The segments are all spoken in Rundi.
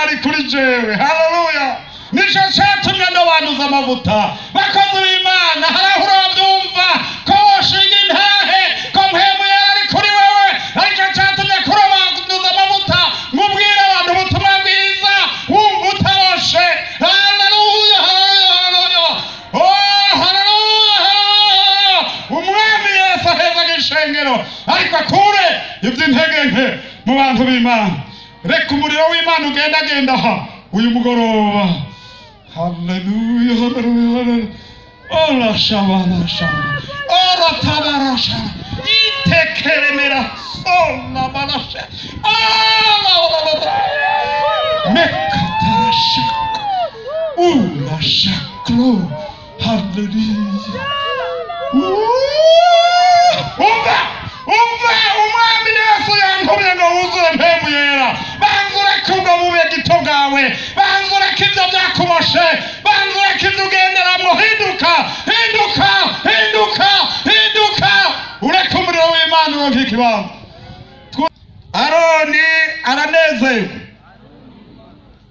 ari kuri jewe. Haleluya. Nico cyatumye ndabanduza amavuta. Bakozi b'Imana harahura babyumva ko washinga intahe ko mpemu yari kuri wewe. Nico cyatumye kurobanduza amavuta mubwira abantu ubutumwa bwiza wumva utaboshe. Haleluya. Oh haleluya. Umwami Yesu aheza gishengero ariko akure iby'intege nke mu bantu b'Imana. Reka umuriro w'Imana ugenda aha uyu mugoroba. Haleluya, haleluya. Ola shabana shabana. Ola tabarasha. Itekeremera. Ola balasha. Ola. Mekatarasha. Ola shaklo. Haleluya. Umwami Yesu yantumye ngo wuzure mpemu yera. Banzure kubwo bube gito bwawe. Banzure kivyo byakuboshe. Banzure kivyo ugenderamwo. Hinduka. Ureke umuriro w'Imana uronke ikibanza. Aroni aranezewe.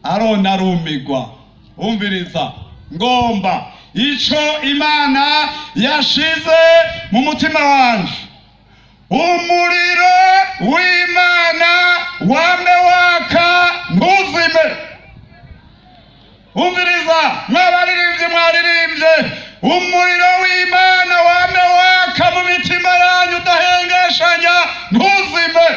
Aroni arumigwa. Umviriza. Ngomba ico Imana yashize mu mutima wanje. Umuriro w'Imana wame waka ntuzime. Umviriza mwaririmbye umuriro w'Imana wame waka mu mitima yanyu udahengeshanya ntuzime.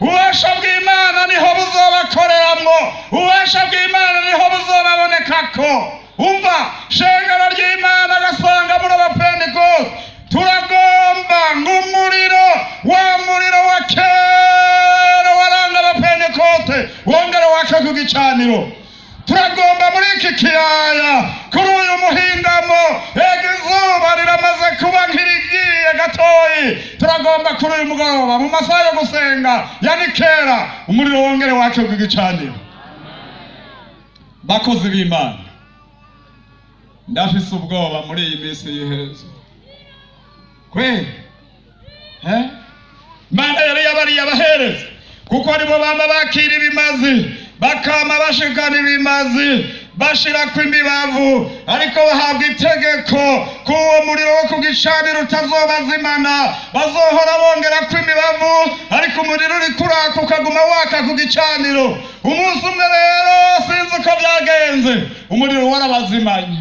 Ububasha bw'Imana niho buzobakoreramwo. Ububasha bw'Imana niho buzobabonekako. Umva shengero ry'Imana gasanga muri abapentekoste turagomba ng'umuriro wa muriro wa kera waranga abapentekoste wongere wake ku gicaniro. Turagomba muri iki kiyaya kuri uyu muhingamo ega izuba riramaze kuba nk'irigiye gatoyi. Turagomba kuri uyu mugoroba mu masaha yo gusenga yani kera umuriro wongere wake ku gicaniro. Bakozi b'Imana ndafise ubwoba muri iyi minsi y'iherezo. Mana yari yabariye abahereza kuko aribo bama bakira ibimazi bakama bashikana ibimazi bashirako imibavu ariko bahabwa itegeko ko uwo muriro wo ku gicaniro utazobazimana. Bazohora bongerako imibavu ariko umuriro uri kuraka ukaguma waka ku gicaniro. Umunsi umwe rero sinzi uko byagenze umuriro warabazimanye.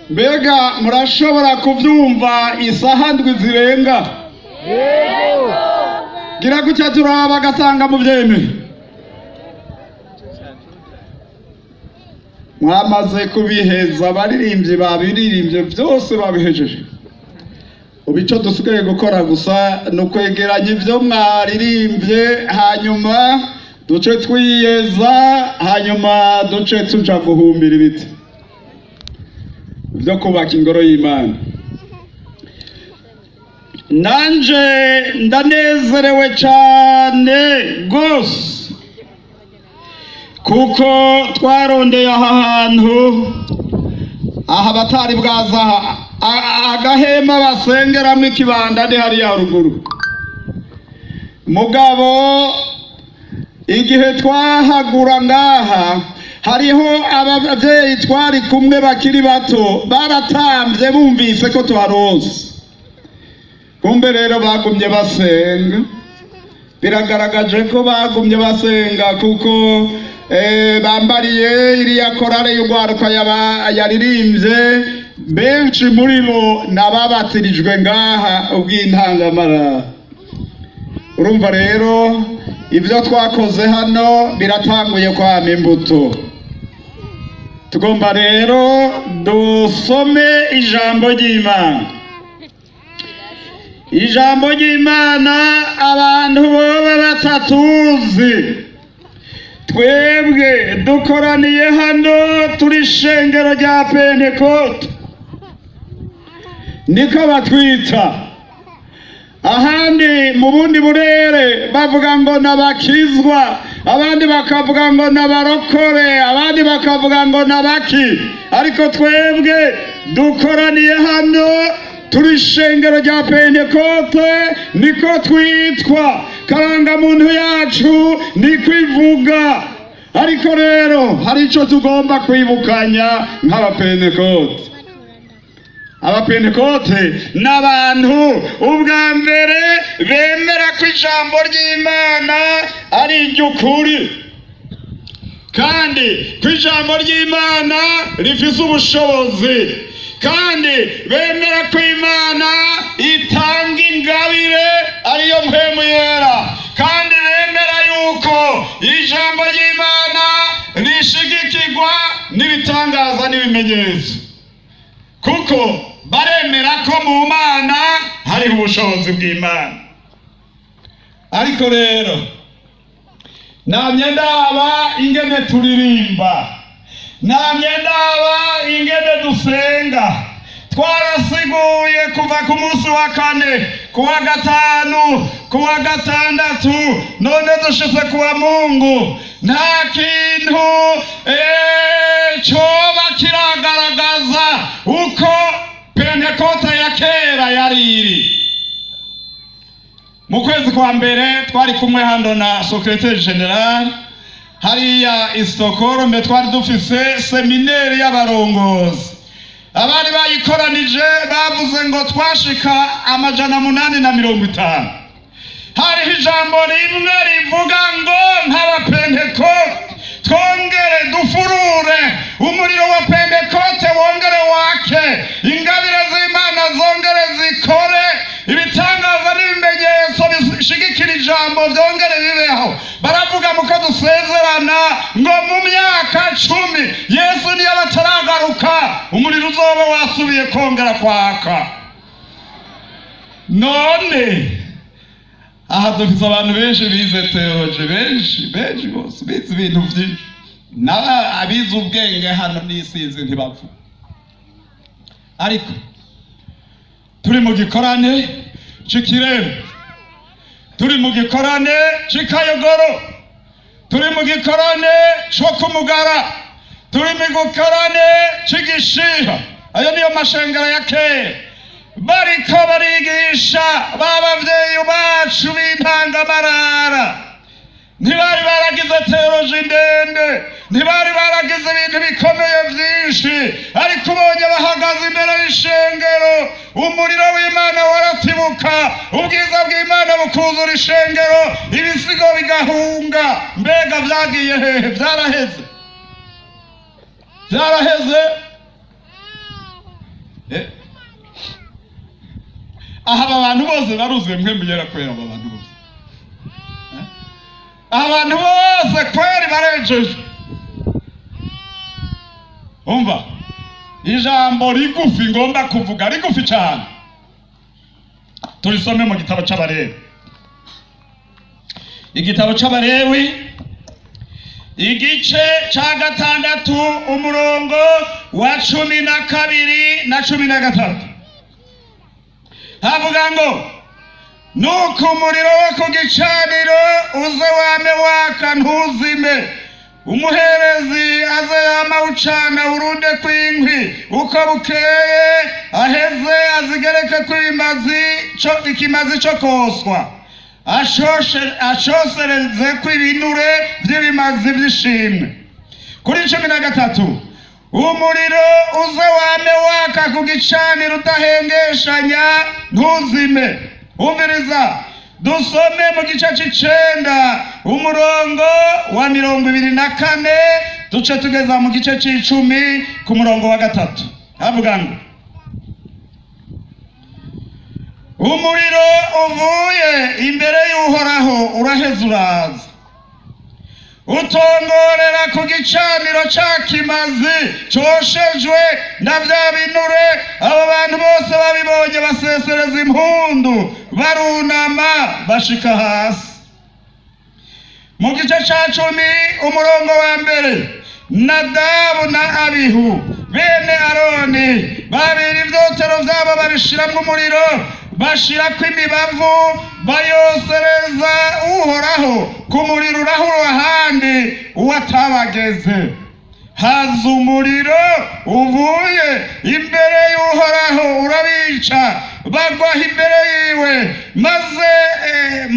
Mbega murashobora kuvyumva isaha ndwi zirenga? Gira gutya turaba gasanga mu vyeme. Mwamaze kubiheza baririmbye babiririmbye byose babihejeje. Ubico dusigaye gukora gusa no kwegeranya ivyo mwaririmbye hanyuma duce twiyeza hanyuma duce tuja guhumbira ibiti byo kubaka ingoro y'Imana. Nanje ndanezerewe cyane gose kuko twarondeye aha hantu aha batari bwaza agahema basengeramo ikibanda ndi hariya haruguru. Mugabo igihe twahagura ngaha hariho abavyeyi twari kumwe bakiri bato baratambye bumvise ko tuharose. Kumbe rero bagumye basenga. Biragaragaje ko bagumye basenga kuko bambariye iriya korale y'ugwaruka yaririmbye benshi muri bo nababatirijwe ngaha ubw'intangamara. Urumva rero ibyo twakoze hano biratanguye kwama imbuto. Tugomba rero dusome ijambo ry'Imana. Ijambo ry'Imana abantu boba batatuzi. Twebwe dukoraniye hano turi shengero rya Pentekoste niko batwita. Ahandi mu bundi burere bavuga ngo nabakizwa, abandi bakavuga ngo nabarokore, abandi bakavuga ngo nabaki. Ariko twebwe dukoraniye hano turi ishengero rya Pentekote niko twitwa, karangamuntu yacu niko ivuga. Ariko rero hari ico tugomba kwibukanya nk'abapentekote. Abapentekote n'abantu ubwa mbere bemera ko ijambo ry'Imana ari iry'ukuri, kandi ko ijambo ry'Imana rifise ubushobozi, kandi bemera ko Imana itanga ingabire ariyo mpemu yera, kandi bemera yuko ijambo ry'Imana rishigikirwa n'ibitangaza n'ibimenyetso, kuko baremera ko mu Mana hari ubushobozi bw'Imana. Ariko rero namye ndaba ingene turirimba, namye ndaba ingene dusenga. Twarasiguye kuva ku munsi wa kane, kuwa gatanu, kuwa gatandatu, none dushitse kuwa Mungu. Nta kintu coba kiragaragaza uko Pentekote ya kera yari iri. Mu kwezi kwa mbere twari kumwe hano na Secrétaire Général hariya i Stockholm, twari dufise seminaire y'abarongozi. Abari bayikoranije bavuze ngo twashika 850. Hariho ijambo rimwe rivuga ngo nk'abapentekote twongere dufurure umuriro wa Pentekote wongere wake, ingabire z'Imana zongere zikore, ibitangaza n'ibimenyetso bishigikira ijambo byongere bibeho. Baravuga muko dusezerana ngo mu myaka 10 Yesu niyo bataragaruka umuriro uzoba wasubiye kongera kwaka. None aha dufise abantu benshi bize theology, benshi bose bize ibintu byinshi, na abize ubwenge hano n'isizi ntibavu. Ariko turi mu gikorane c'Ikiremve, turi mu gikorane c'Ikayogoro, turi mu gikorane co Kumugara, turi mu gikorane c'Igishiha. Ayo niyo mashengero ya kera bariko barigisha babavyeyi bacu b'intangamarara. Ntibari baragize theology ndende, ntibari baragize ibintu bikomeye vyinshi, ariko ubonye bahagaze imbere y'ishengero, umuriro w'Imana waratibuka, ubwiza bw'Imana bukuzura ishengero, ibisigo bigahunga. Mbega vyagiye hehe? Vyaraheze, vyaraheze. Aha abantu bose baruzuye mwe mugera kwera, abantu bose, abantu bose kweri barejeje. Umva ijambo rigufi ngomba kuvuga, rigufi cyane. Turisome mu gitabo c'Abalewi, igitabo c'Abalewi igice ca 6 umurongo wa 12 na 13. Havuga ngo nuko umuriro wo ku gicaniro uze wame waka ntuzime, umuherezi aze yama ucana urunde kw'inkwi, uko bukeye aheze azigereke ikimazi co koswa, ashosereze kw'ibinure vy'ibimazi vy'ishimwe. Kuri 13 umuriro uze wame waka ku gicaniro udahengeshanya ntuzime. Umviriza dusome mu gice c'9 umurongo wa 24 duce tugeza mu gice c'10 ku murongo wa 3. Havuga ngo umuriro uvuye imbere y'Uhoraho uraheze uraza, utongorera ku gicaniro ca kimazi coshejwe na vya binure. Abo bantu bose babibonye basesereza impundu, barunama bashika hasi. Mu gice ca 10 umurongo wa 1 Nadabu na Abihu bene Aroni babiri ivyotero vyabo babishiramwo umuriro, bashirako imibavu, bayosereza Uhoraho ku muriro urahura ahandi uwatabageze. haza umuriro uvuye imbere y'Uhoraho urabica bagwaho imbere yiwe. Maze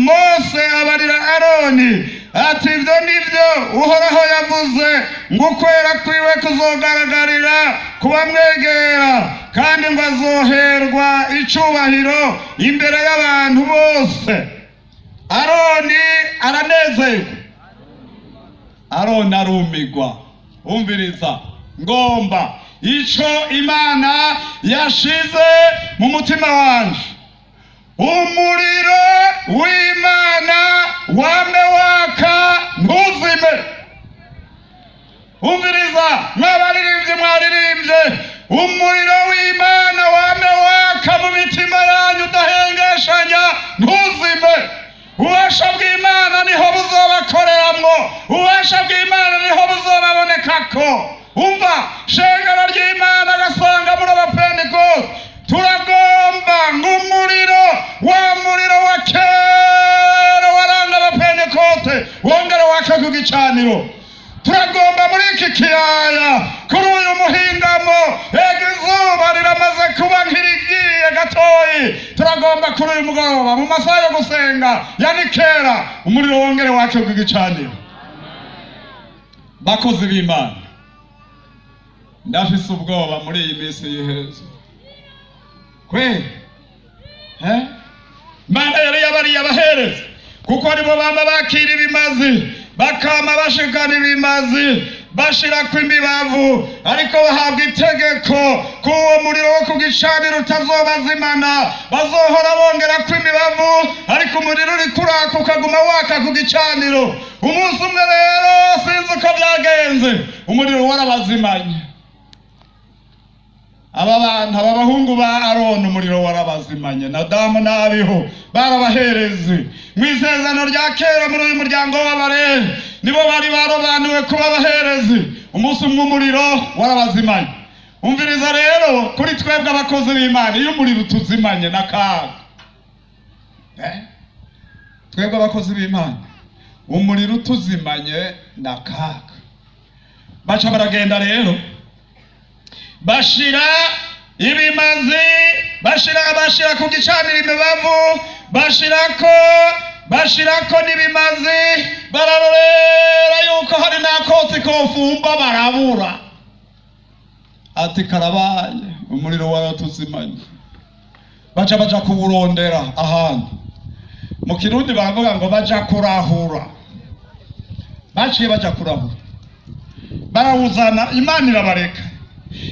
Mose abarira Aroni ati ibyo nibyo Uhoraho yavuze ngo ukwera kwiwe kuzogaragarira kubamwegera, kandi ngo azoherwa icubahiro imbere y'abantu bose. Aroni aranezerwa, Aroni arumigwa. Umviriza, ngomba ico Imana yashize mu mutima wanje, umuriro w'Imana wame waka ntuzime. Umviriza mwabaririmbye mwaririmbye, umuriro w'Imana wame waka mu mitima yanyu udahengeshanya ntuzime. Ububasha bw'Imana niho buzobakoreramwo, ububasha bw'Imana niho buzobabonekako. Umva, shengero ry'Imana gasanga muri abapentekote turagomba ng'umuriro, wa muriro wa kera waranga abapentekote wongere wake ku gicaniro. Turagomba muri iki kiyaya kuri uyu muhingamo, ega izuba riramaze kuba nk'irigiye gatoyi, turagomba kuri uyu mugoroba mu masaha yo gusenga ya nikera umuriro wongere wake ku gicaniro. Bakozi b'Imana, ndafise ubwoba muri iyi minsi y'iherezo kweli. Imana yari yabariye abaherezi kuko aribo bama bakira ibimazi, bakama bashikana ibimazi bashirako imibavu, ariko bahabwa itegeko ko uwo muriro wo ku gicaniro utazobazimana, bazohora bongerako imibavu, ariko umuriro uri kuraka ukaguma waka ku gicaniro. Umunsi umwe rero sinzi uko byagenze, umuriro warabazimanye. Aba bantu, aba bahungu ba Aroni umuriro warabazimanye, Nadamu na Abihu barabaherezi mu isezerano rya kera. Muri uyu muryango w'Abalewi nibo bari barobanuwe kuba abaherezi. Umunsi umwe umuriro warabazimanye. Umviriza rero, kuri twebwe abakozi b'Imana, iyo umuriro utuzimanye n'akaga. Twebwe abakozi b'Imana, umuriro utuzimanye n'akaga. Baca baragenda rero bashira ibimazi, bashira ku gicaniro imibavu, bashirako n'ibimazi, bararorera yuko hari n'akotsi kofumba barabura. Ati karabaye, umuriro waratuzimanye. Baja kuwurondera ahantu. Mu Kirundi baravuga ngo baja kurahura. Baciye baja kurahura, barawuzana. Imana irabareka,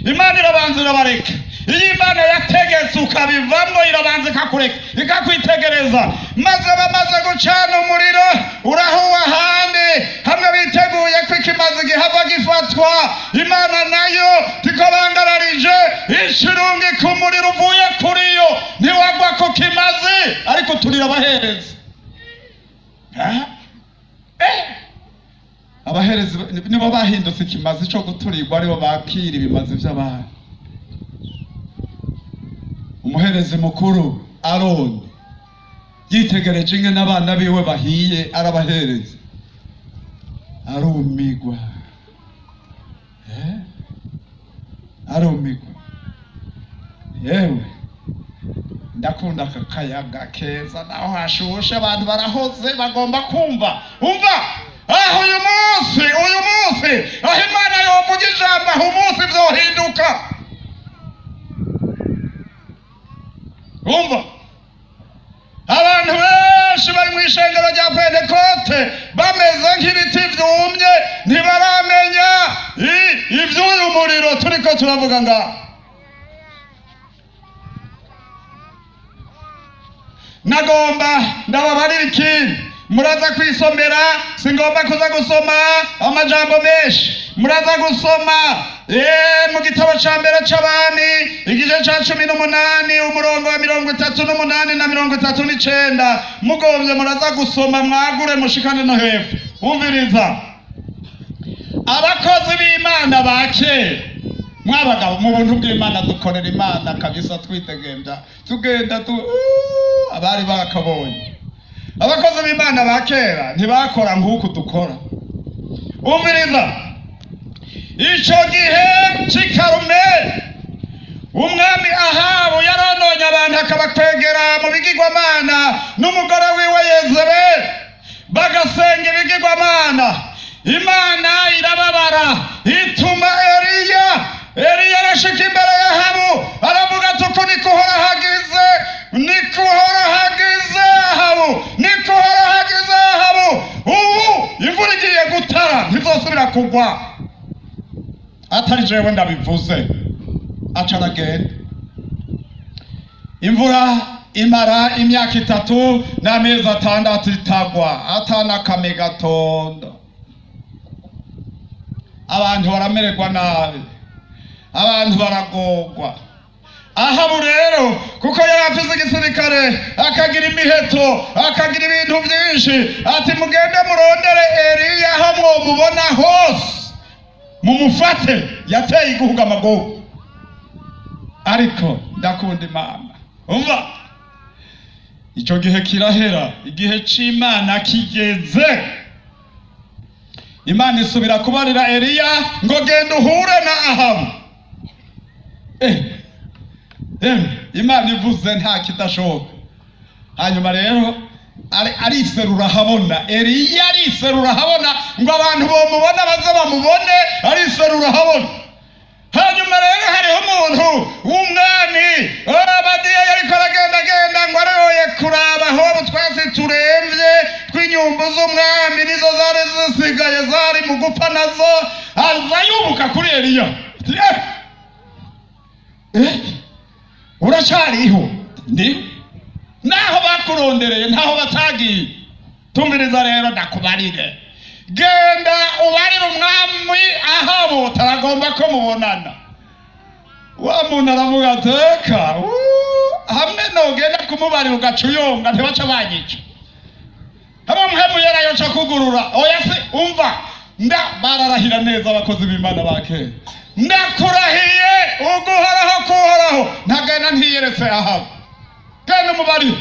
Imana irabanza irabareka. Iyo Imana yategetse ukabivamo, irabanza ikakureka ikakwitegereza. Maze bamaze gucana umuriro urahuwa ahandi, hamwe biteguye ko ikimazi gihava gifatwa, Imana nayo tikabangararije ishirungi ku muriro uvuye kuri yo, ntiwagwa ku kimazi, ariko turira abaherezi. Abaherezi nibo bahindutse ikimazi cyo guturirwa, aribo bakira ibimazi by'abantu. Umuherezi mukuru Aroni yitegereje ingene n'abana biwe bahiye, arabaherezi, arumigwa. Arumigwa. Yewe ndakunda akayaga keza, naho hashushe abantu barahoze bagomba kumva. Umva, aho uyu munsi aho Imana yovuga ijambo, aho umunsi vyohinduka. Umva, abantu benshi bari mu ishengero rya Pentekote bameze nk'ibiti vyumye, ntibaramenya ivy'uyu muriro turiko turavuga ngaho. Nagomba ndababarira ikindi, muraza kwisomera, singomba kuza gusoma amajambo menshi. Muraza gusoma mu gitabo ca mbere c'Abami igice ca 18 umurongo wa 38 na 39. Mugomvye muraza gusoma mwagure mushikane no hepfo. Umviriza, abakozi b'Imana bake, mwabagabo mu buntu bw'Imana dukorera Imana kabisa, twitegembya tugenda abari bakabonye. Abakozi b'Imana bakera ntibakora nk'uko dukora. Umviriza, icyo gihe cy'i Karumeli umwami Ahabu yarononye abantu akabakwegera mu bigirwamana n'umugore wiwe Yezebeli bagasenga ibigirwamana. Imana irababara ituma Eliya arashika imbere ya Ahabu aravuga ati uku niko Uhoraho hagize, niko Uhoraho hagize Ahabu, niko Uhoraho hagize Ahabu, ubu imvura igiye gutara ntizosubira kugwa atari jewe ndabivuze. Aca aragenda. Imvura imara imyaka 3 n'amezi 6 itagwa atanakame gatondo. Abantu baramererwa nabi, abantu baragorwa. Ahabu rero kuko yari afise igisirikare akagira imiheto akagira ibintu byinshi, ati mugende murondere Eliya aho mwomubona hose mumufate. Yateye igihugu amagogo. Ariko ndakunda Imana. Umva, icyo gihe kirahera, igihe c'Imana kigeze. Imana isubira kubarira Eliya ngo genda uhure na Ahabu. Imana ivuze nta kidashoboka. Hanyuma rero ariserura habona, Eliya ariserura habona ngo abantu bomubona baze bamubone, ariserura habona. Hanyuma rero hariho umuntu w'umwami Obadiya yariko aragenda ngo aroye kuraba aho twese turemvye tw'inyumbu z'umwami nizo zari zisigaye zari mu gupfa nazo, aza yubuka kuri Eliya. Uracariho ndi naho bakurondereye ntaho batagiye. Tumviriza rero ndakubarire, genda ubarire umwami Ahabu taragomba ko mubonana. Wa muntu aravuga ateka hamwe nogenda kumubarira ugacuyonga ntibaca banyica. Haba muhemu yarayoca kugurura. Oya se umva, bararahira neza abakozi b'Imana bakera. Ndakurahiye uguhoraho kuhoraho ntagenda ntiyeretse Ahabu, genda umubarire.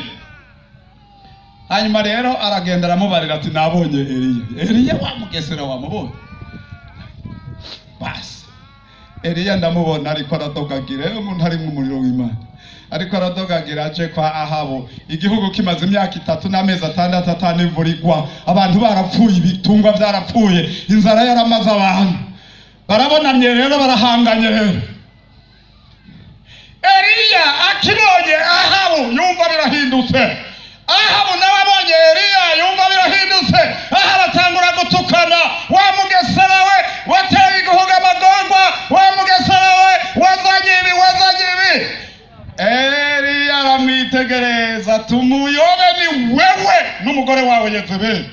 Hanyuma rero aragenda aramubarira ati nabonye Eliya wamugesera wamubonye. Basi Eliya ndamubona ariko aradogagira, umuntu ari mu muriro w'Imana ariko aradogagira aje kwa Ahabu. Igihugu kimaze imyaka 3 n'amezi 6 atanimvura igwa, abantu barapfuye, ibitungwa byarapfuye, inzara yaramaze abantu. Barabonanye rero barahanganye rero. Eliya akibonye Ahabu yumva birahindutse. Ahabu nawe abonye Eliya yumva birahindutse. Ahabu atangura gutukana, wa mugesera we wateye igihugu amagorwa, wa mugesera we wazanye ibi. Eliya aramwitegereza, tumuyobe ni wewe n'umugore wawe Yezebeli.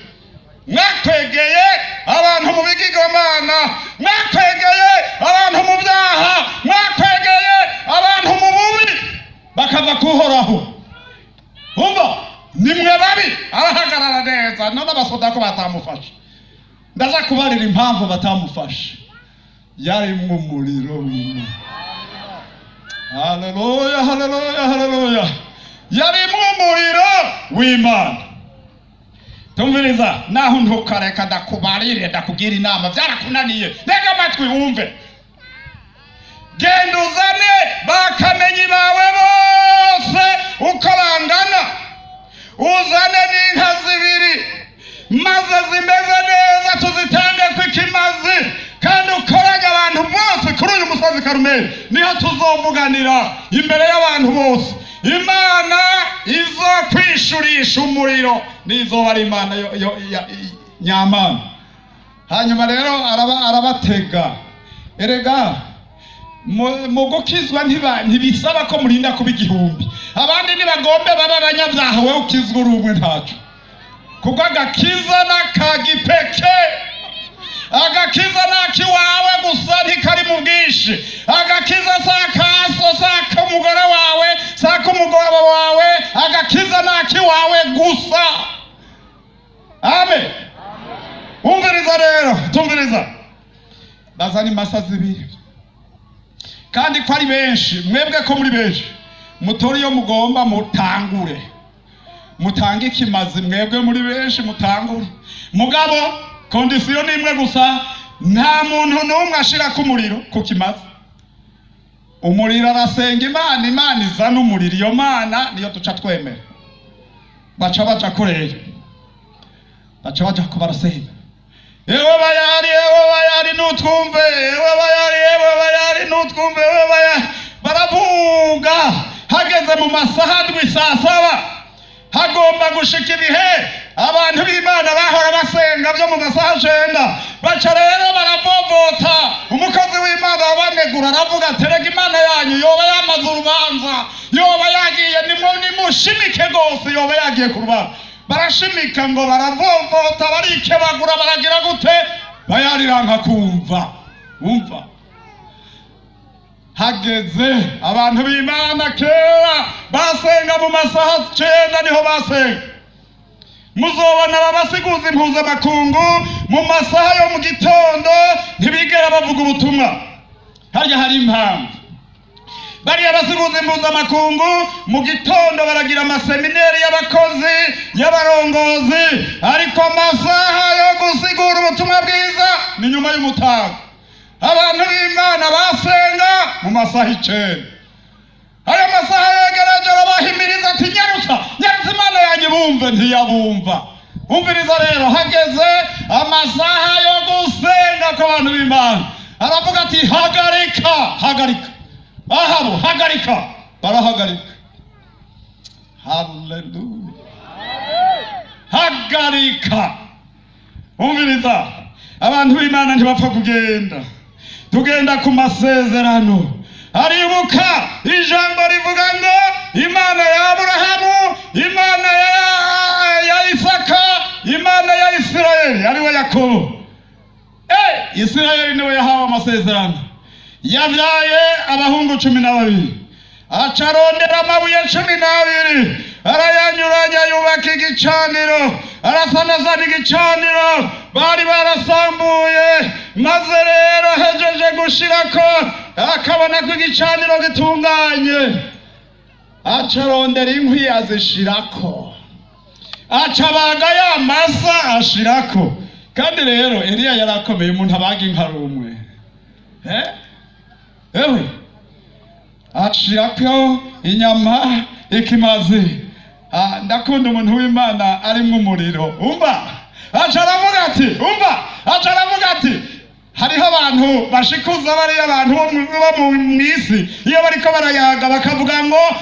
Mwakwegeye abantu mu bigirwamana, mwakwegeye abantu mu byaha, mwakwegeye abantu mu bubi bakava kuhoraho. Umva, nimwe babi. Arahagarara neza, none abasoda ko batamufasha. Ndaza kubarira impamvu batamufasha. Yari mu muriro w'Imana. Haleluya, haleluya, haleluya. Yari mu muriro w'Imana. Tumviriza, naho ntukareka ndakubarire ndakugira inama, byarakunaniye. Ntega amatwi wumve. Genda uzane bakamenyi bawe bose uko bangana, uzane n'inka 2 maze zimeze neza tuzitange kw'ikimazi, kandi ukoranye abantu bose kuri uyu musozi Karumeli, niho tuzovuganira imbere y'abantu bose. Imana izo kwishurisha umuriro nizo ari Imana nyamana. Hanyuma rero arabatega. Erega mu gukizwa ntibisaba ko murinda kuba 1000. Abandi nibagombe baba abanyabyaha, we ukizwa uri umwe ntacu. Kuko agakiza n'akagipeke, agakiza n'akiwawe gusa ntikari mu bwinshi. Agakiza sakaso saka umugore wawe, saka umugabo wawe, agakiza n'akiwawe gusa. Amen. Umviriza rero, tumviriza. Bazani masazi 2 kandi ko ari benshi, mwebwe ko muri benshi, mutori yo mugomba mutangure, mutange ikimazi. Mwebwe muri benshi mutangure, mugabo kondisiyo nimwe gusa, nta muntu n'umwe ashira ku muriro ku kimazi. Umuriro arasenga Imana, Imana izana umuriro, iyo Mana niyo duca twemera. Baca baja kurera, baca baja kubarasenga. Ewe bayari nutwumve, ewe bayari nutwumve, ewe bayari. Baravuga hageze mu masaha ndwi saa saba hagomba gushika ibihe abantu b'Imana bahora basenga byo mu masaha 9. Baca rero baravovota, umukozi w'Imana abanegura aravuga ati rega Imana yanyu yoba yamaze urubanza, yoba yagiye nimushimike gose, yoba yagiye ku rubanza. Barashimika ngo baravovota, barikebagura, baragira gute, bayariranka kumva. Umva hageze abantu b'Imana kera basenga mu masaha 9 niho basenga. Muzobona babasiguza impuzamakungu mu masaha yo mu gitondo ntibigera bavuga ubutumwa. Harya hari impamvu. Bariya basiguza impuzamakungu mu gitondo baragira amaseminari y'abakozi y'abarongozi, ariko amasaha yo gusigura ubutumwa bwiza ni nyuma y'umutaga. Abantu b'Imana basenga mu masaha 9. Ayo masaha yegereje arabahimiriza ati nyarutsa Imana yanyu bumve, ntiyabumva. Umviriza rero hageze amasaha yo gusenga ku bantu b'Imana, aravuga ati hagarika ahabo, hagarika. Barahagarika. Hallelujah. Hagarika. Umviriza, abantu b'Imana ntibapfa kugenda, tugenda ku masezerano. Aribuka ijambo rivuga ngo Imana ya Aburahamu, Imana ya Isaka, Imana ya Isirayeli, ariwe Yakobo. Isirayeli niwe yahawe amasezerano. Yabyaye abahungu 12, acarondera amabuye 12, arayanyuranya yubaka igicaniro, arasanaza igicaniro bari barasambuye. Maze rero hejeje gushirako akabona ko igicaniro gitunganye, acarondera inkwi azishirako, acabaga ya masa ashirako. Kandi rero Eliya yarakomeye, umuntu abaga inka rumwe. Ewe ashirako inyama ikimazi. Ndakunda umuntu w'Imana ari mu muriro. Umva acaravuga ati hariho abantu bashikuza bari abantu bo mu isi, iyo bariko barayaga bakavuga ngo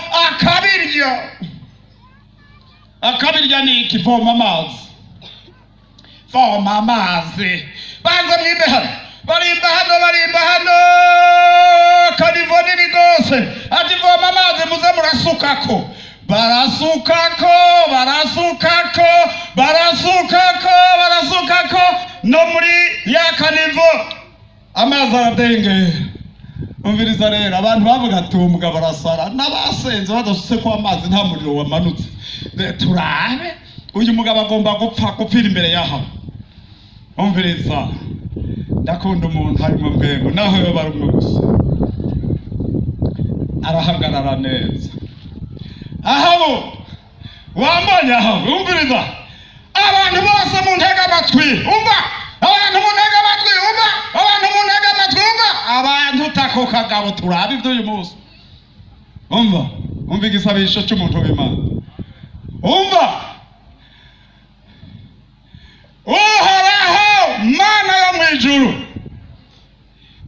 akabirya ni ikivoma amazi. Voma amazi banza mwimbe hano, barimba hano kanivoni gose, ati voma amazi muze murasukako. Barasukako no muri ya kanivo amazi aradengera. Umviriza rero abantu bavuga ati umugabo arasara, n'abasenze badasutse ko amazi nta muriro wamanutse. Turabe uyu mugabo agomba gupfira imbere yaho. Umviriza, ndakunda umuntu hari mu bwego naho yo barumwe gusa, arahagarara neza. Ahabo wambonye aho. Umviriza abantu bose mu ntega amatwi, umva abantu mu ntega amatwi, umva abantu mu ntega amatwi, umva abantu tako kagabo. Turabe ibyo uyu munsi. Umva igisabisho cy'umuntu w'Imana. Umva Uhoraho Mana yo mu ijuru,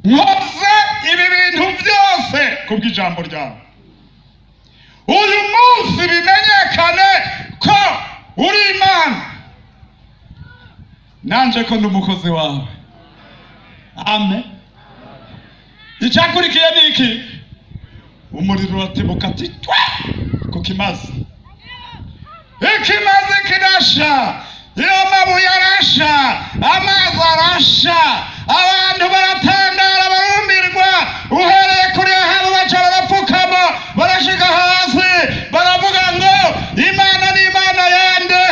nkoze ibi bintu byose kubw'ijambo ryawe. Uyu munsi bimenyekane ko uri Imana, nanje ko ndumukozi wawe. Amen. Icyakurikiye ni iki? Umuriro uratebuka ati twe ku kimazi. Ikimazi kidasha, iyo mabuye arasha, amazi arasha, abantu baratangara barumirwa. Uhereye kuri Ahabu baca barapfukama, barashika hasi, baravuga ngo Imana ni Imana yande.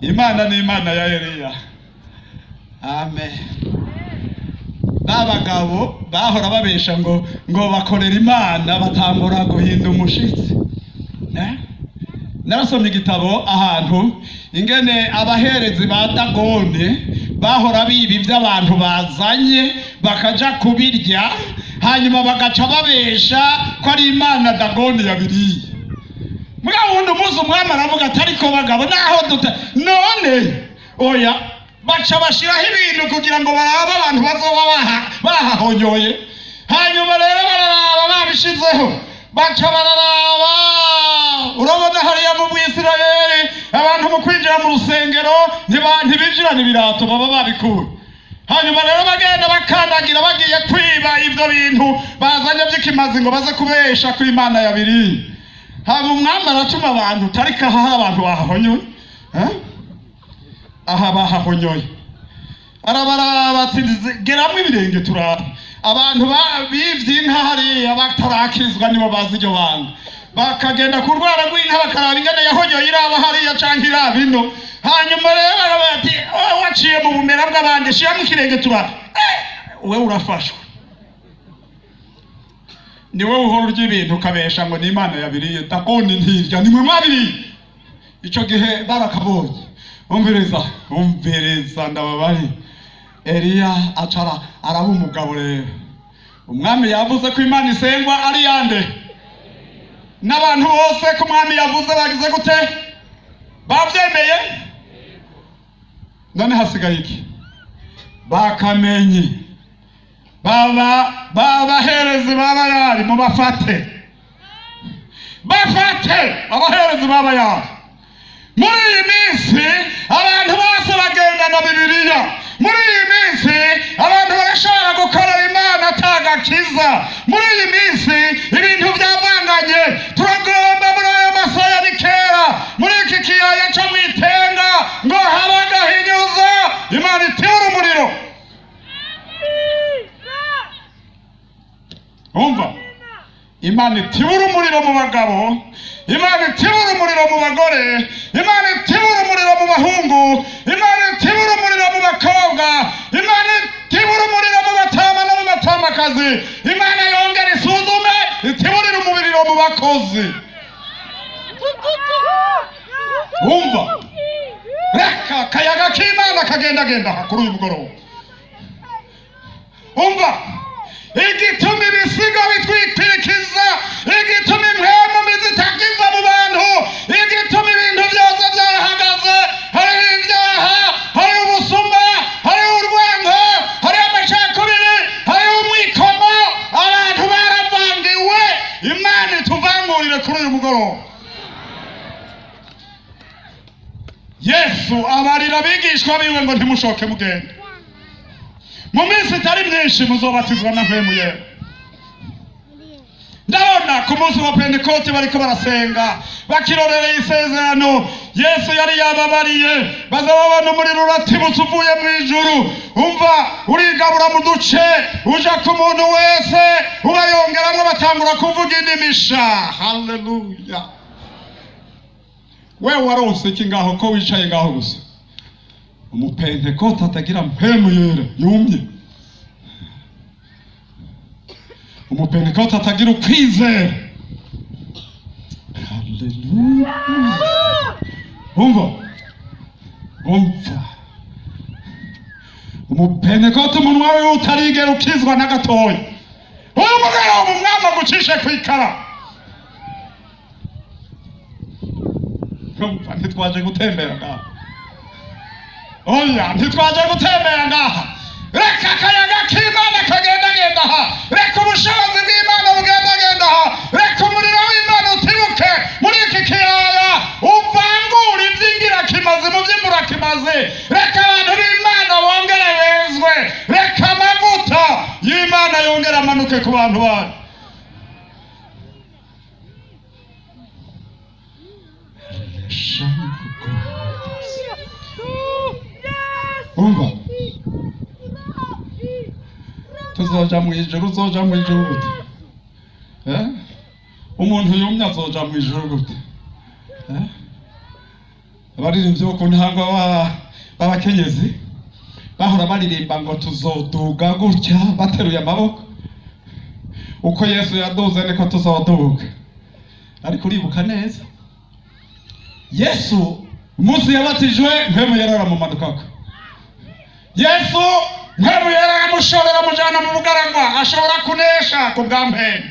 Imana ni Imana ya Eliya. Amen. Babagabo bahora babesha ngo bakorera Imana batangura guhinda umushitsi. narasomye igitabo ahantu ingene abaherezi ba Dagoni bahora biba iby'abantu bazanye bakaja kubirya hanyuma bagaca babesha ko ari Imana Dagoni yabiriye. Mugabo wundi umunsi umwami aravuga ati ariko bagabo naho none oya baca bashiraho ibintu kugira ngo barabe abantu bazoba bahahonyoye. Hanyuma rero bararaba babishizeho baca bararaba urabona hariya mu Bwisirayeli abantu mu kwinjira mu rusengero ntibinjirana ibirato baba babikuye. Hanyuma rero bagenda bakandagira bagiye kwiba ivyo bintu bazanye by'ikimazi ngo baze kubesha ko Imana yabiriye. Hama umwami aracuma abantu tarika aha hari abantu bahahonyoye aha bahahonyoye arabaraba ati geramwe ibirenge turaba abantu bivye inka hariya batarakizwa nibo bazi iryo banga bakagenda kurwara rw'inka bakaraba ingene yahonyoye iraba hariya canke iraba ino. Hanyuma rero baravuga ati waciye mu bumera bw'abandi shiramo ikirenge turaba wewe urafashwe niwe uhora urya ibintu ukabesha ngo ni Imana yabiriye. Dagoni ntirya nimwe mwabiriye. Ico gihe barakabonye umvireza ndababari Eliya acara araba umugabo rero umwami yavuze ko Imana isengwa ari yande n'abantu bose ko umwami yavuze bagize gute bavyemeye. None hasigaye iki? Bakamenye babaherezi b'Abayali mubafate abaherezi b'Abayali. Muri iyi minsi abantu bose bagendana Bibiliya. Muri iyi minsi abantu barashobora gukorera Imana atagakiza. Muri iyi minsi ibintu byavanganye. Turagomba muri ayo masaha ni kera muri iki kiyaya cyo mwitenga ngo habagahinyuza Imana itibura umuriro. Umva Imana itibura umuriro mu bagabo, Imana itibura umuriro mu bagore, Imana itibura umuriro mu bahungu, Imana itibura umuriro mu bakobwa, Imana itibura umuriro mu batama no mu batamakazi. Imana yongera isuzume itiburira umuriro mu bakozi. Umva reka kayaga k'Imana kagendagenda kuri uyu mugoroba. Umva igituma ibisiga bitwikirikiza, igituma impwemu zitakiza mu bantu, igituma ibintu byose byarahagaze. Hariho ibyaha, hariho ubusuma, hariho urwango, hariho amacakubiri, hariho umwikomo. Abantu baravangiwe. Imana ituvangurire kuri uyu mugoroba. Yesu abarira abigishwa biwe ngo ntimushoke mugende. Mu minsi itari myinshi muzobatizwa na mpwemu yera. Ndabona ku munsi wa Pentekote bariko barasenga bakirorereye isezerano Yesu yari yababariye bazababona umuriro uratibutse uvuye mu ijuru. Umva urigabura mu duce uja ku muntu wese ubayongeramwo batangura kuvuga indimisha. Haleluya. Wewe warose iki ngaho ko wicaye ngaho gusa? Umupentekote atagira mpemu yera yumye. Umupentekote atagira ukwizera. Haleluya. Umva umupentekote umunwa we utarigera ukizwa na gatoya. Uyu mugabo umwami agucishe kwikara. Ntitwaje gutembera ngaha. Oya ntitwaje gutembera ngaha. Reka akayaga k'Imana kagendagenda aha. Reka ubushobozi bw'Imana bugendagenda aha. Reka umuriro w'Imana utibuke muri iki kiyaya uvangura iby'ingirakimazi mu by'imburakimazi. Reka abantu b'Imana bongere bezwe. Reka amavuta y'Imana yongere amanuke ku bantu bayo. Umva tuzoja mu ijuru, uzoja mu ijuru gute? Umuntu yumye azoja mu ijuru gute? Abaririmbyi bo ku ntango b'abakenyezi bahora baririmba ngo tuzoduga gutya bateruye amaboko. Uko Yesu yaduze niko tuzoduga. Ariko uribuka neza Yesu umunsi yabatijwe mpemu yarara mu madukako. Yesu mpemu yarara mushorera mujana mu bugaragwa ashobora kunesha ku bwampemu.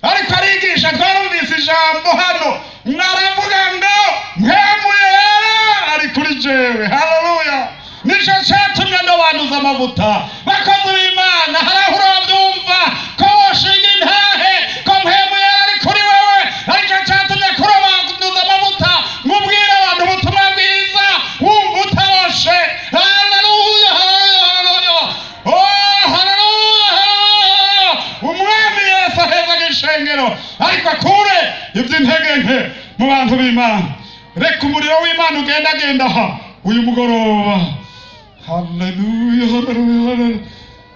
Ariko arigisha twarumvise ijambo hano mwaravuga ngo mpemu yera ari kuri jewe. Haleluya. Nico cyatumye ndabanduza amavuta bakozi b'Imana. Harahura byumva ko washinga intahe ko mpemu yera ari kuri wewe. Nico cyatumye kurobanduza amavuta mubwira abantu ubutumwa bwiza wumva utaroshe. Haleluya, haleluya, oh haleluya. Umwami Yesu aheza gishengero ariko akure iby'intege nke mu bantu b'Imana. Reka umuriro w'Imana ugenda aha uyu mugoroba. Haleluya, haleluya, haleluya.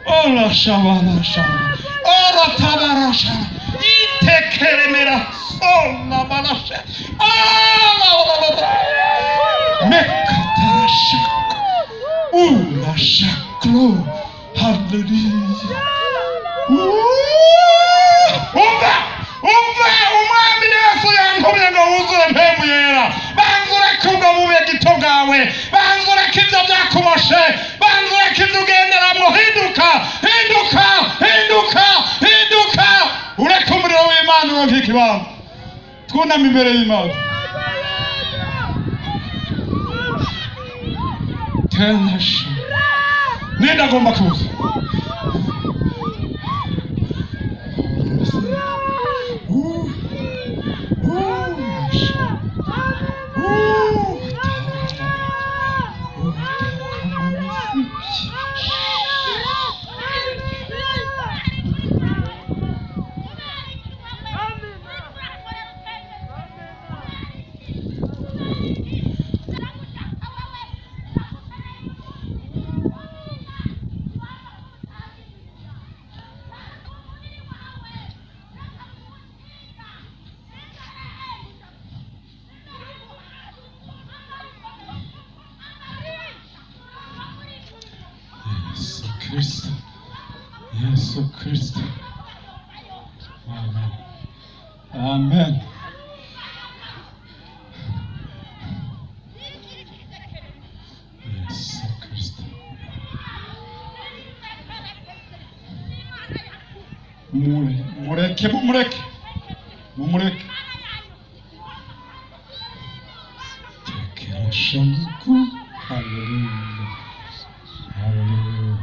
Ola shabala shabala, ola tabara shabala, itekeremera, ola balasha, ola mekatara shaka, ula shaklo, haleluya. Umwami Yesu yantumye ngo wuzure mpemu yera. Banzure kubwo bube gito bwawe, banzure k'ibyo byakuboshe, banzure k'ibyo ugenderamo. Hinduka, hinduka, hinduka, hinduka. Ureke umuriro w'Imana uronke ikibanza. Twuname imbere y'Imana. Tenashe ninde agomba kuza? Kristo, Yesu Kristo. Amen. Amen. Yesu Kristo. Mureke. Tekera shangu. Hallelujah. Hallelujah.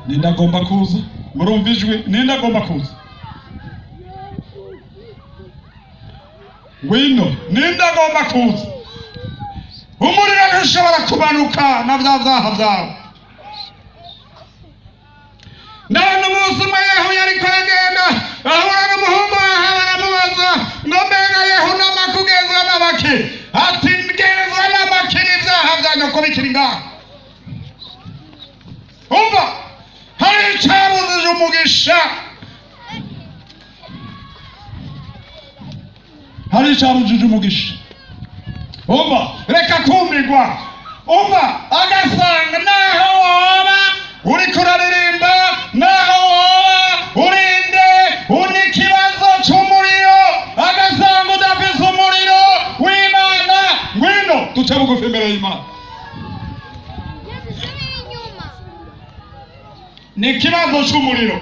Ninde agomba kuza? Murumva ijwi? Ninde agomba kuza? Wino, ninde agomba kuza? Umuriro ntushobora kumanuka na bya byaha byawe. Ndabona umunsi umwe Yehu yariko aragenda ahura n'umuhungu wawe aramubaza ngo mbega Yehu n'amakugenzwa n'abaki? Ati ngenzwa n'abaki n'ibyaha byanyu ko bikiri ngaho. Umva hari icyabuzije umugisha, hari icyabuzije umugisha. Umva reka kumirwa. Umva agasanga naho woba uri kuraririmba, naho woba urinde uri ikibazo cy'umuriro, agasanga udafise umuriro w'Imana, ngwino duce bugufi imbere y'Imana. Ni ikibazo cy'umuriro,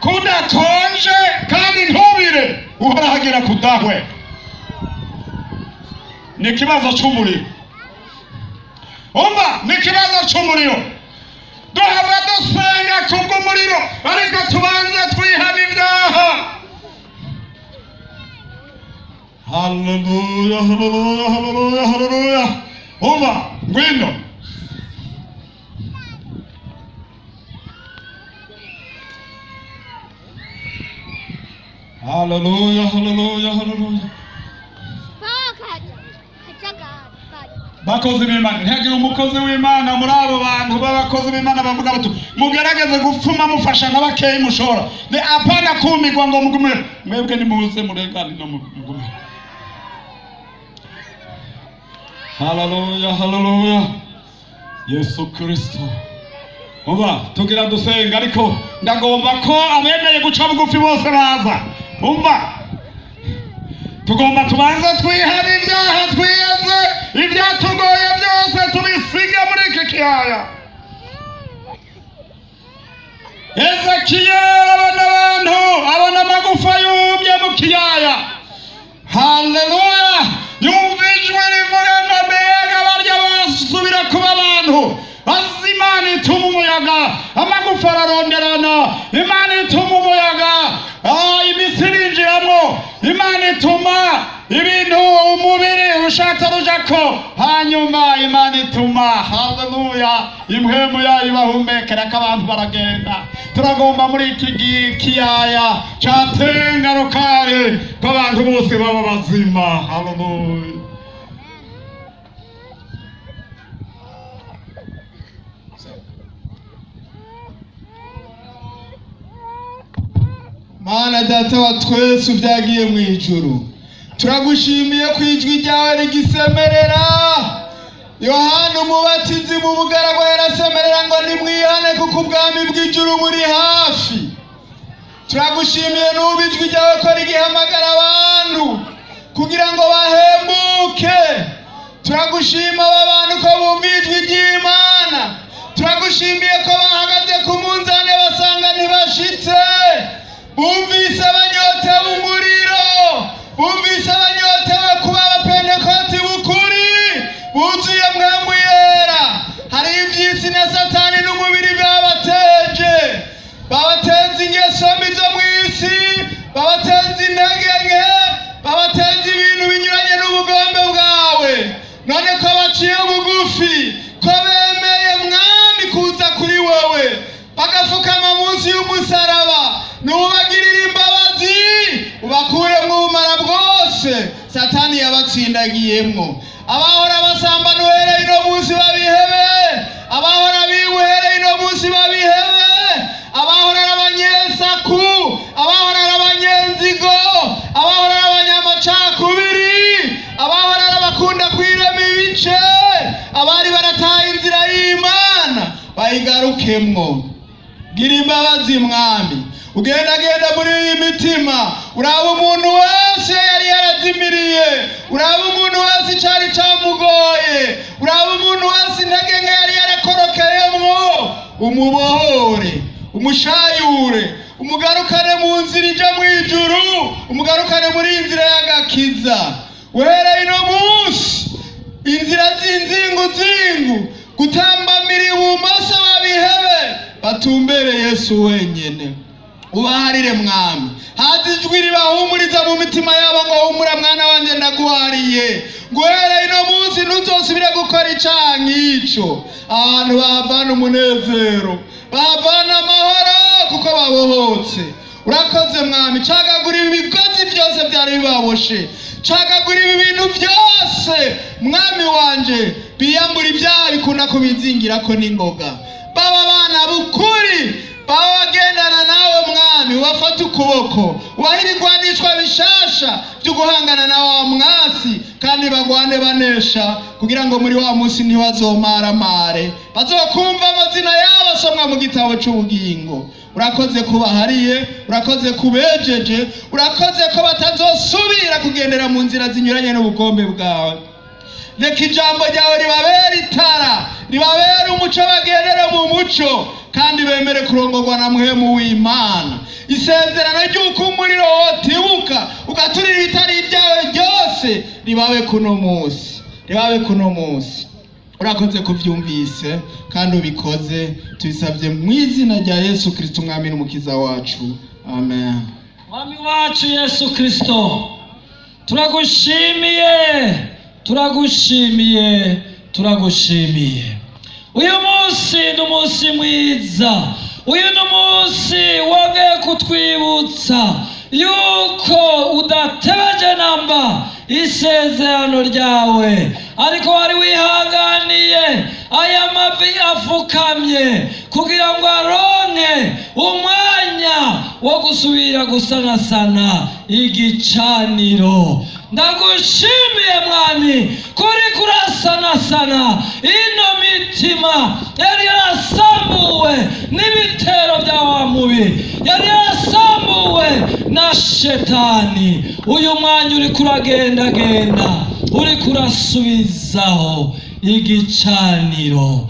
kudakonje kandi ntubire uharahagira kudahwe. Ni ikibazo cy'umuriro. Umva ni ikibazo cy'umuriro. Duhava dusenga kubw'umuriro ariko tubanza twihana ibyaha. Haleluya, haleluya, haleluya, haleluya. Umva ngwino. Hallelujah, hallelujah, hallelujah. Bakozi b'Imana, ntihagire umukozi w'Imana muri abo bantu b'abakozi b'Imana bavuga bati mugerageze gupfuma mufasha n'abakeyi mushora. Ni apana kumigwa ngo mugumire. Mwebwe nimuze murengane no mugumire. Hallelujah, hallelujah. Yesu Kristo. Umva tugira dusenga ariko ndagomba ko abemeye guca bugufi bose baza. Umva tugomba tubanze twihane ibyaha twiyeze ibyatugoye byose tubisige muri iki kiyaya. Ezekiyeli abona amagufa yumye mu kiyaya. Haleluya! Yumva ijwi rivuga ngo mbega barya basubira kuba abantu. Imana ituma umuyaga amagufa araronderana. Imana ituma umuyaga imitsi irinjiramo. Imana ituma ibintu umubiri ushaka rujako. Hanyuma Imana ituma haleluya impwemu yayo ibahumekera ko abantu baragenda. Turagomba muri iki kiyaya cyatenga rukare ko abantu bose baba bazima. Haleluya. Mana data wa twese uvyagiye mu ijuru, turagushimiye ku ijwi ryawe rigisemerera. Yohana umubatizi mu bugaragwa yarasemerera ngo nimwihane kuko ubwami bw'ijuru muri hafi. Turagushimiye n'ubu ijwi ryawe ko rigihamagara abantu kugira ngo bahembuke. Turagushima aba bantu ko bumva ijwi ry'Imana. Turagushimiye ko bahagaze ku munzane basanga ntibashitse. Bumvise abanyotewe umuriro, bumvise abanyotewe kuba abapentekoti b'ukuri, buzuye mpwemu yera. Hari iby'isi na Satani n'umubiri babateje, babateza ingeso mbi zo mu isi, babateza intege nke, babateza ibintu binyuranye n'ubugombe bwawe. None ko baciye bugufi, ko bemeye mwami kuza kuri wowe, bagafukama munsi y'umusaraba, nubagirira imbabazi ubakure mu bumara bwose Satani yabatsindagiyemo. Abahora basambana uhereye ino munsi babihebe, abahora bibuhereye ino munsi babihebe, abahora ari abanyesaku, abahora ari abanyenzigo, abahora ari abanyamacakubiri, abahora ari abakunda kwirema ibice, abari barataye inzira y'Imana bayigarukemwo. Gira imbabazi mwami, ugendagenda muri iyi mitima, uraba umuntu wese yari yarazimiriye, uraba umuntu wese icyari cyamugoye, uraba umuntu wese intege nke yari yarakorokeyemwo, umubohore, umushayure, umugarukane mu nzira ija mu ijuru, umugarukane muri inzira y'agakiza. Uhereye ino munsi inzira z'inzingu gutambamira ibumoso babihebe, batumbere Yesu wenyene. Ubaharire mwami, hazi ijwi ribahumuriza mu mitima yabo ngo humura mwana wanje ndaguhariye. Guhereye ino munsi ntuzosubire gukora icyaha nk'ico. Abantu bahavana umunezero, bahavana amahoro kuko babohotse. Urakoze mwami, cagagura ibigozi byose byari bibaboshe, cagagura ibi bintu byose mwami wanje biyambura ibyaha bikunda kubizingira ko n'ingoga. Baba bana bukuri, baba bagendana nawe mwami, wafata ukuboko, wahirigwanishwa bishasha byo guhangana na wa mwasi, kandi bagwane banesha kugira ngo muri wa munsi ntibazomaramare, bazokumva amazina yabo asomwa mu gitabo cy'ubugingo. Urakoze kubahariye, urakoze kubejeje, urakoze ko batazosubira kugendera mu nzira zinyuranye n'ubugombe bwawe. Reka ijambo ryawe ribabere itara, ribabere umuco, bagendere mu muco, kandi bemere kurongorwa na mpwemu w'Imana. Isezerano ry'uko umuriro wotibuka ugaturira ibitari ibyawe byose ribabe kuno munsi, ribabe kuno munsi. Urakoze kuvyumvise kandi ubikoze, tubisavye mu izina rya Yesu Kristo umwami n'umukiza wacu. Amen. Mwami wacu Yesu Kristo, turagushimiye, turagushimiye, turagushimiye. Uyu munsi ni umunsi mwiza, uyu ni umunsi wongeye kutwibutsa yuko udatebeje namba isezerano ryawe, ariko wari wihanganiye aya mavi afukamye kugira ngo aronke umwanya wo gusubira gusanasana igicaniro. Ndagushimiye mwami kuri kurasana gusasana ino mitima yari yarasambuwe n'ibitero bya wa mubi, yari yarasambuwe na shetani. Uyu mwanya uri kuragendagenda, uri kurasubizaho igicaniro.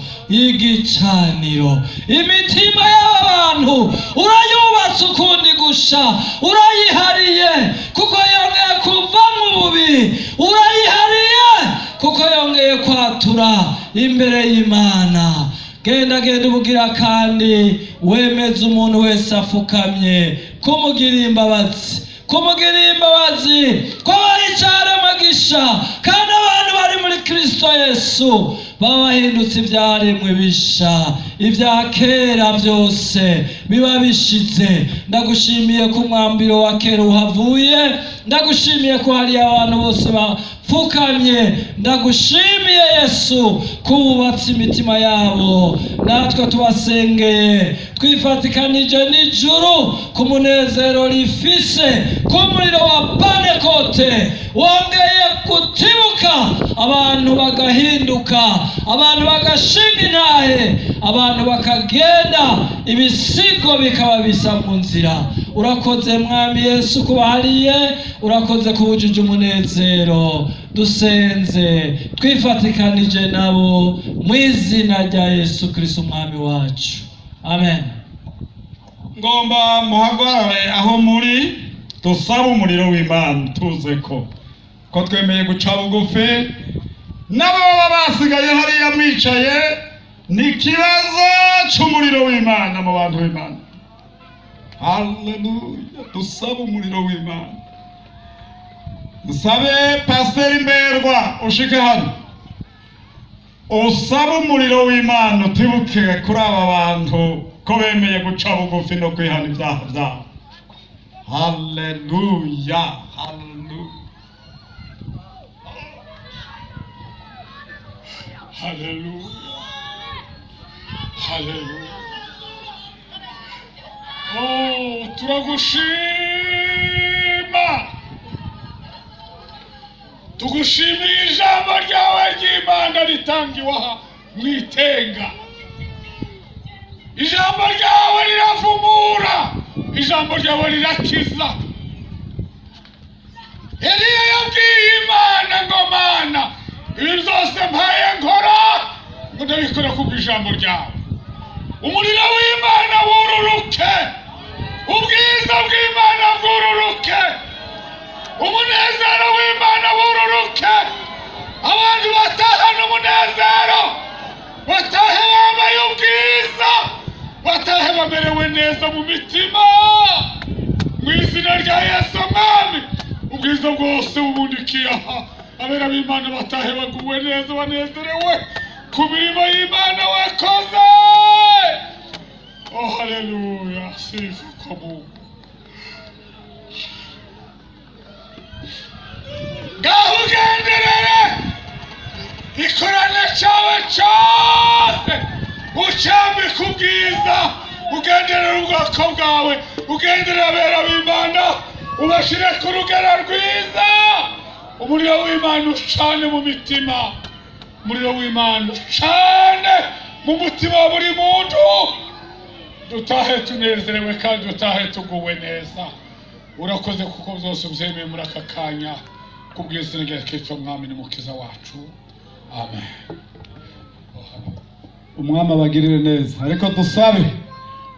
Imitima y'abantu urayubatse ukundi gusha, urayihariye kuko yongeye kuva mu bubi, urayihariye kuko yongeye kwatura imbere y'Imana. Genda ubugira kandi wemeze umuntu wese afukamye kumugirira imbabazi, ko bari cyaremagisha kandi abantu bari muri Kristo Yesu baba bahindutse ibyaremwe bisha, ibya kera byose biba bishize. Ndagushimiye ko umwambiro wa kera uhavuye, ndagushimiye ko hari abantu bose bapfukamye, ndagushimiye Yesu ko wubatse imitima yabo. Natwe tubasengeye twifatikanije n'ijuru ku munezero rifise, ku muriro wa Pentekote wongeye kutibuka, abantu bagahinduka, abantu bagashinga intahe, abantu bakagenda, ibisigo bikaba bisa mu nzira. Urakoze Mwami Yesu kubahariye, urakoze kubujije umunezero. Dusenze twifatikanije nabo mu izina rya Yesu Kristo Umwami wacu, amen. Ngomba muhagarare aho muri, dusaba umuriro w'Imana. Tuze ko twemeye guca bugufi, nabo baba basigaye hariya mwicaye, ni ikibazo cy'umuriro w'Imana mu bantu b'Imana. Haleluya, dusaba umuriro w'Imana. Musabe Pasiteri Mberwa ushike hano, usaba umuriro w'Imana, utibuke kuri aba bantu ko bemeye guca bugufi no kwihana ibyaha byabo. Haleluya, haleluya, haleluya, haleluya. Oh, turagushima, tugushimiye ijambo ryawe ry'Imana ritangiwe aha mu itenga. Ijambo ryawe riravumura, ijambo ryawe rirakiza. Eliya yabwiye Imana ngo Mana, ibi byose mpaye nkora ngo ndabikora kubw'ijambo ryawe. Umuriro w'Imana wururuke, ubwiza bw'Imana bwururuke, umunezero w'Imana wururuke. Abantu batahana umunezero, batahe bambaye ubwiza, batahe bamerewe neza mu mitima, mu izina rya Yesu Mwami. Ubwiza bwose bubundikiye aha, abera b'Imana batahe baguwe neza, banezerewe ku mirimo y'Imana wakoze. Oh, haleluya, sifa kwa Mungu. Ngaho ugenderere ikorane cyawe cyose, ucambike ubwiza, ugenderere ubwoko bwawe, ugenderere abera b'Imana, ubashire ku rugero rwiza. Umuriro w'Imana ucane mu mitima, umuriro w'Imana ucane mu mutima wa buri muntu. Dutahe tunezerewe kandi dutahe tuguwe neza. Urakoze kuko byose ubyemeye muri aka kanya, kubw'izina rya Kristo Mwami n'Umukiza wacu, amen. Umwami abagirire neza. Ariko dusabe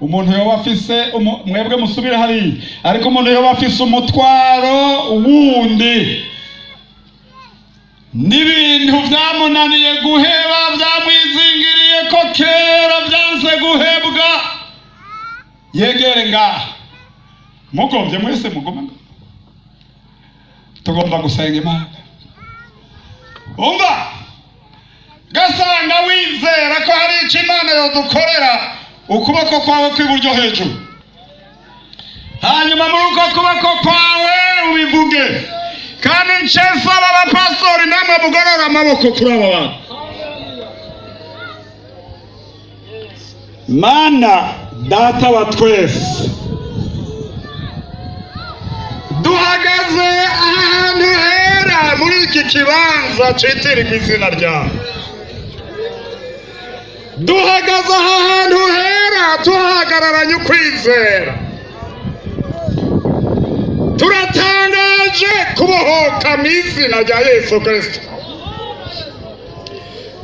umuntu yoba afise, mwebwe musubire hariya, ariko umuntu yoba afise umutwaro wundi, n'ibintu byamunaniye guheba, byamwizingiriye ko kera byanze guhebwa, yegere ngaha. Mugombye mwese mugoma, tugomba gusenga Imana. Umva, gasanga wizera ko hari icyo Imana yodukorera, ukuboko kwawe kw'iburyo hejuru, hanyuma muri uko kuboko kwawe ubivuge. Kandi nsaba abapastori namwe mugorora amaboko kuri aba bantu. Mana data wa twese, duhagaze ahantu hera twinjira muri iki kibanza citirirwa izina ryawe, duhagaze aha hantu hera tuhagararanye ukwizera, turatangaje kubohoka mu izina rya Yesu Kristo.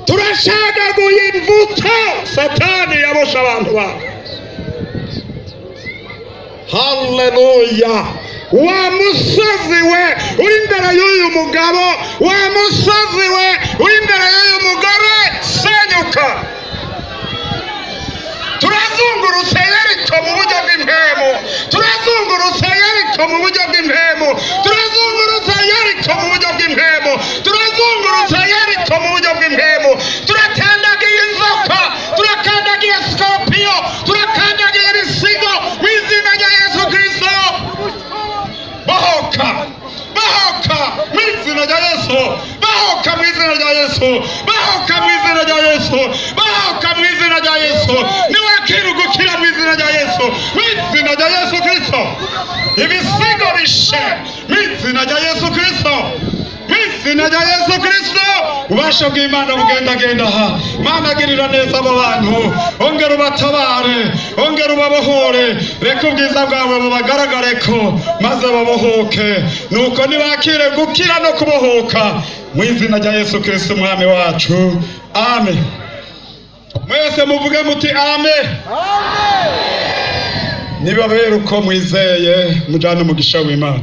Turashagaguye imbuto Satani yabosha abantu bawe. Haleluya! Wa musozi we uri imbere y'uyu mugabo, wa musozi we uri imbere y'uyu mugore, senyuka. Turazungurutse Yeriko mu buryo bw'impemu, turazungurutse Yeriko mu buryo bw'impemu, turazungurutse Yeriko mu buryo bw'impemu, turazungurutse Yeriko mu buryo bw'impemu. Turakandagiye inzoka, turakandagiye scorpion, turakandagiye ibisigo mu izina rya Yesu Kristo. Bahoka, bahoka mu izina rya Yesu, bahoka mu izina rya Yesu, bahoka mu izina rya Yesu, bahoka mu izina rya Yesu. Niwakira gukira mu izina rya Yesu, mu izina rya Yesu Kristo. Ibisigo bishe mu izina rya Yesu Kristo, mu izina rya Yesu Kristo. Ubasha bw'Imana bugendagenda aha. Mana girira neza abo bantu, ongera ubatabare, ongera ubabohore, reka ubwiza bwawe bubagaragareko maze babohoke, nuko nibakire gukira no kubohoka mu izina rya Yesu Kristo umwami wacu. Amen. Mwese muvuge muti amen. Amen. Niba rero uko mwizeye mujyane umugisha w'Imana.